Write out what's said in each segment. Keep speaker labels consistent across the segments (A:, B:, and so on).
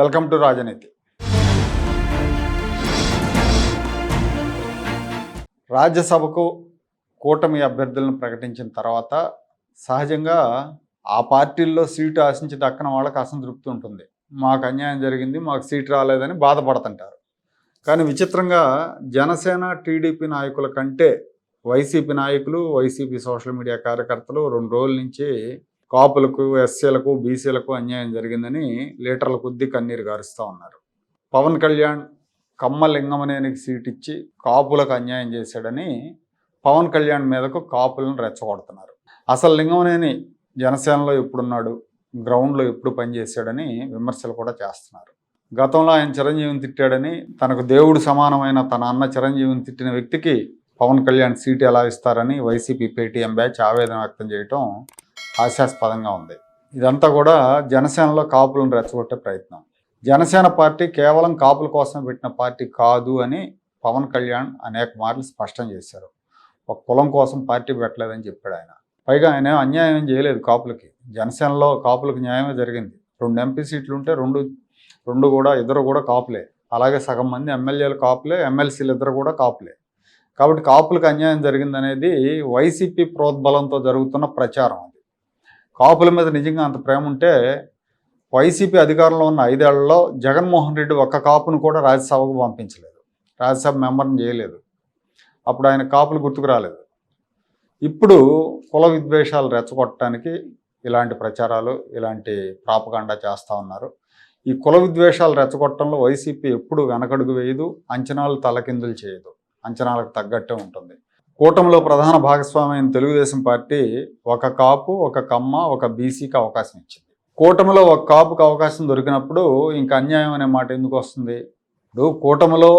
A: Welcome to రాజనీతి. రాజ్యసభకు కూటమి అభ్యర్థులను ప్రకటించిన తర్వాత సహజంగా ఆ పార్టీల్లో సీటు ఆశించి దక్కన వాళ్ళకి అసంతృప్తి ఉంటుంది. మాకు అన్యాయం జరిగింది, మాకు సీటు రాలేదని బాధపడుతుంటారు. కానీ విచిత్రంగా జనసేన టీడీపీ నాయకుల కంటే వైసీపీ నాయకులు, వైసీపీ సోషల్ మీడియా కార్యకర్తలు 2 రోజుల నుంచి కాపులకు, ఎస్సీలకు, బీసీలకు అన్యాయం జరిగిందని లీటర్ల కొద్దీ కన్నీరు గారుస్తూ ఉన్నారు. పవన్ కళ్యాణ్ కమ్మ లింగమనేనికి సీట్ ఇచ్చి కాపులకు అన్యాయం చేశాడని పవన్ కళ్యాణ్ మీదకు కాపులను రెచ్చగొడుతున్నారు. అసలు లింగమనేని జనసేనలో ఎప్పుడున్నాడు, గ్రౌండ్లో ఎప్పుడు పనిచేశాడని విమర్శలు కూడా చేస్తున్నారు. గతంలో ఆయన చిరంజీవిని తిట్టాడని, తనకు దేవుడు సమానమైన తన అన్న చిరంజీవిని తిట్టిన వ్యక్తికి పవన్ కళ్యాణ్ సీటు ఎలా ఇస్తారని వైసీపీ పేటీఎం బ్యాచ్ ఆవేదన వ్యక్తం చేయటం హాస్యాస్పదంగా ఉంది. ఇదంతా కూడా జనసేనలో కాపులను రెచ్చగొట్టే ప్రయత్నం. జనసేన పార్టీ కేవలం కాపుల కోసమే పెట్టిన పార్టీ కాదు అని పవన్ కళ్యాణ్ అనేక మార్లు స్పష్టం చేశారు. ఒక కులం కోసం పార్టీ పెట్టలేదని చెప్పాడు ఆయన. పైగా ఆయన అన్యాయం ఏం చేయలేదు కాపులకి. జనసేనలో కాపులకు న్యాయమే జరిగింది. 2 ఎంపీ సీట్లు ఉంటే ఇద్దరు కూడా కాపులే. అలాగే సగం మంది ఎమ్మెల్యేలు కాపులే, ఎమ్మెల్సీలు ఇద్దరు కూడా కాపులే. కాబట్టి కాపులకు అన్యాయం జరిగిందనేది వైసీపీ ప్రోద్బలంతో జరుగుతున్న ప్రచారం. అది కాపుల మీద నిజంగా అంత ప్రేమ ఉంటే వైసీపీ అధికారంలో ఉన్న 5 ఏళ్లలో జగన్మోహన్ రెడ్డి ఒక్క కాపును కూడా రాజ్యసభకు పంపించలేదు, రాజ్యసభ మెంబర్ని చేయలేదు. అప్పుడు ఆయన కాపులు గుర్తుకు రాలేదు. ఇప్పుడు కుల విద్వేషాలు రెచ్చగొట్టడానికి ఇలాంటి ప్రచారాలు, ఇలాంటి ప్రాపగాండా చేస్తూ ఉన్నారు. ఈ కుల విద్వేషాలు రెచ్చగొట్టడంలో వైసీపీ ఎప్పుడు వెనకడుగు వేయదు, అంచనాలు తలకిందులు చేయదు, అంచనాలకు తగ్గట్టే ఉంటుంది. కూటమిలో ప్రధాన భాగస్వామి అయిన తెలుగుదేశం పార్టీ ఒక కాపు, ఒక కమ్మ, ఒక బీసీకి అవకాశం ఇచ్చింది. కూటమిలో ఒక కాపుకి అవకాశం దొరికినప్పుడు ఇంకా అన్యాయం అనే మాట ఎందుకు వస్తుంది? ఇప్పుడు కూటమిలో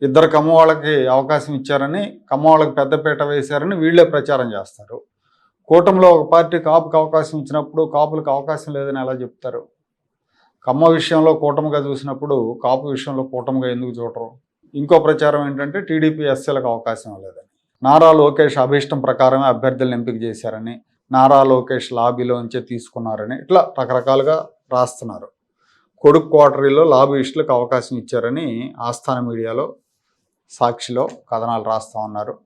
A: 2 కమ్మ వాళ్ళకి అవకాశం ఇచ్చారని, కమ్మ వాళ్ళకి పెద్దపీట వేశారని వీళ్ళే ప్రచారం చేస్తారు. కూటమిలో ఒక పార్టీ కాపుకి అవకాశం ఇచ్చినప్పుడు కాపులకు అవకాశం లేదని ఎలా చెప్తారు? కమ్మ విషయంలో కూటమిగా చూసినప్పుడు కాపు విషయంలో కూటమిగా ఎందుకు చూడరు? ఇంకో ప్రచారం ఏంటంటే టీడీపీ ఎస్సీలకు అవకాశం లేదని, నారా లోకేష్ అభీష్టం ప్రకారమే అభ్యర్థులను ఎంపిక చేశారని, నారా లోకేష్ లాబీలోంచే తీసుకున్నారని, ఇట్లా రకరకాలుగా రాస్తున్నారు. కొడుకు క్వార్టరీలో లాబీయిస్టులకు అవకాశం ఇచ్చారని ఆస్థాన మీడియాలో, సాక్షిలో కథనాలు రాస్తూ ఉన్నారు.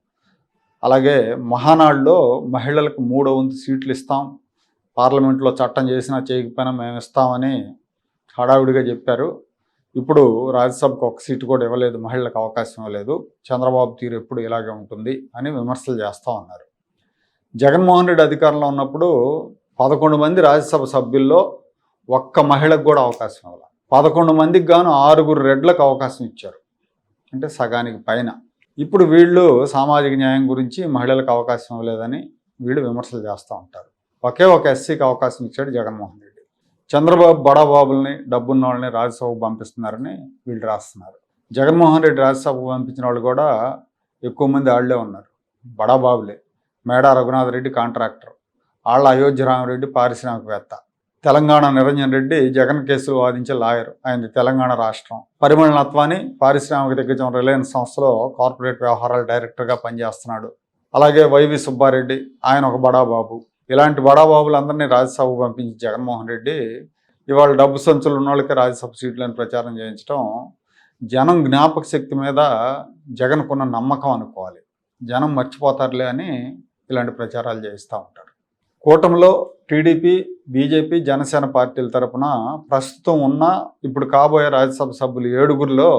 A: అలాగే మహానాడులో మహిళలకు 3వ వంతు సీట్లు ఇస్తాం, పార్లమెంట్లో చట్టం చేసినా చేయకపోయినా మేము ఇస్తామని హడావిడిగా చెప్పారు. ఇప్పుడు రాజ్యసభకు 1 సీటు కూడా ఇవ్వలేదు, మహిళలకు అవకాశం ఇవ్వలేదు, చంద్రబాబు తీరు ఎప్పుడు ఇలాగే ఉంటుంది అని విమర్శలు చేస్తూ ఉన్నారు. జగన్మోహన్ రెడ్డి అధికారంలో ఉన్నప్పుడు 11 మంది రాజ్యసభ సభ్యుల్లో 1 మహిళకు కూడా అవకాశం ఇవ్వాలి. 11 మందికి గాను 6 రెడ్లకు అవకాశం ఇచ్చారు, అంటే సగానికి పైన. ఇప్పుడు వీళ్ళు సామాజిక న్యాయం గురించి మహిళలకు అవకాశం ఇవ్వలేదని వీళ్ళు విమర్శలు చేస్తూ ఉంటారు. ఒకే ఒక ఎస్సీకి అవకాశం ఇచ్చాడు జగన్మోహన్ రెడ్డి. చంద్రబాబు బడాబాబుల్ని, డబ్బున్న వాళ్ళని రాజ్యసభకు పంపిస్తున్నారని వీళ్ళు రాస్తున్నారు. జగన్మోహన్ రెడ్డి రాజ్యసభకు పంపించిన వాళ్ళు కూడా ఎక్కువ మంది వాళ్ళే ఉన్నారు, బడాబాబులే. మేడా రఘునాథ్ రెడ్డి కాంట్రాక్టర్, ఆళ్ళ అయోధ్య రామరెడ్డి పారిశ్రామికవేత్త, తెలంగాణ నిరంజన్ రెడ్డి జగన్ కేసులు వాదించే లాయర్, ఆయనది తెలంగాణ రాష్ట్రం. పరిమళ నత్వాని పారిశ్రామిక దిగ్గజం రిలయన్స్ సంస్థలో కార్పొరేట్ వ్యవహారాల డైరెక్టర్గా పనిచేస్తున్నాడు. అలాగే వైవి సుబ్బారెడ్డి, ఆయన ఒక బడాబాబు. ఇలాంటి బడాబాబులందరినీ రాజ్యసభకు పంపించి జగన్మోహన్ రెడ్డి ఇవాళ డబ్బు సంచులు ఉన్న వాళ్ళకి రాజ్యసభ సీట్లను ప్రచారం చేయించడం జనం జ్ఞాపక శక్తి మీద జగన్కున్న నమ్మకం అనుకోవాలి. జనం మర్చిపోతారులే అని ఇలాంటి ప్రచారాలు చేస్తూ ఉంటారు. కూటమిలో టీడీపీ, బీజేపీ, జనసేన పార్టీల తరపున ప్రస్తుతం ఉన్న ఇప్పుడు కాబోయే రాజ్యసభ సభ్యులు 7గురిలో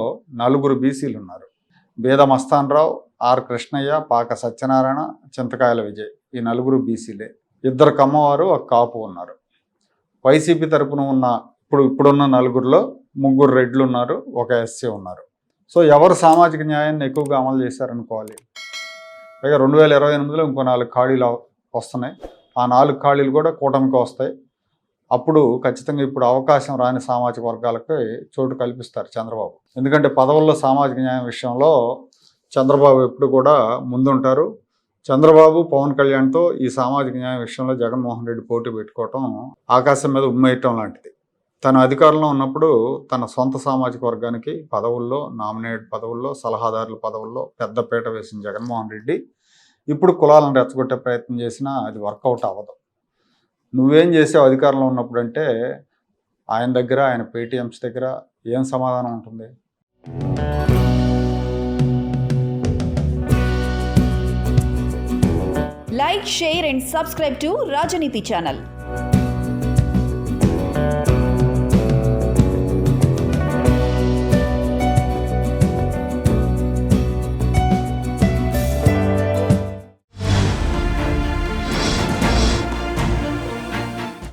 A: 4 బీసీలు ఉన్నారు. బేద మస్తానరావు, ఆర్ కృష్ణయ్య, పాక సత్యనారాయణ, చింతకాయల విజయ్, ఈ 4 బీసీలే. 2 కమ్మవారు, 1 కాపు ఉన్నారు. వైసీపీ తరపున ఉన్న ఇప్పుడున్న 4గురిలో 3 రెడ్లు ఉన్నారు, 1 ఎస్సీ ఉన్నారు. సో ఎవరు సామాజిక న్యాయాన్ని ఎక్కువగా అమలు చేశారనుకోవాలి? పైగా 2028లో ఇంకో 4 ఖాళీలు వస్తున్నాయి. ఆ 4 ఖాళీలు కూడా కూటమికి వస్తాయి. అప్పుడు ఖచ్చితంగా ఇప్పుడు అవకాశం రాని సామాజిక వర్గాలకి చోటు కల్పిస్తారు చంద్రబాబు. ఎందుకంటే పదవుల్లో సామాజిక న్యాయం విషయంలో చంద్రబాబు ఎప్పుడు కూడా ముందుంటారు. చంద్రబాబు, పవన్ కళ్యాణ్తో ఈ సామాజిక న్యాయం విషయంలో జగన్మోహన్ రెడ్డి పోటీ పెట్టుకోవటం ఆకాశం మీద ఉమ్మేయటం లాంటిది. తన అధికారంలో ఉన్నప్పుడు తన సొంత సామాజిక వర్గానికి పదవుల్లో, నామినేట్ పదవుల్లో, సలహాదారుల పదవుల్లో పెద్దపీట వేసిన జగన్మోహన్ రెడ్డి ఇప్పుడు కులాలను రెచ్చగొట్టే ప్రయత్నం చేసినా అది వర్కౌట్ అవ్వదు. నువ్వేం చేసావు అధికారంలో ఉన్నప్పుడు అంటే ఆయన దగ్గర, ఆయన పేటీఎంస్ దగ్గర ఏం సమాధానం ఉంటుంది?
B: Like, share and subscribe to Rajaniti channel.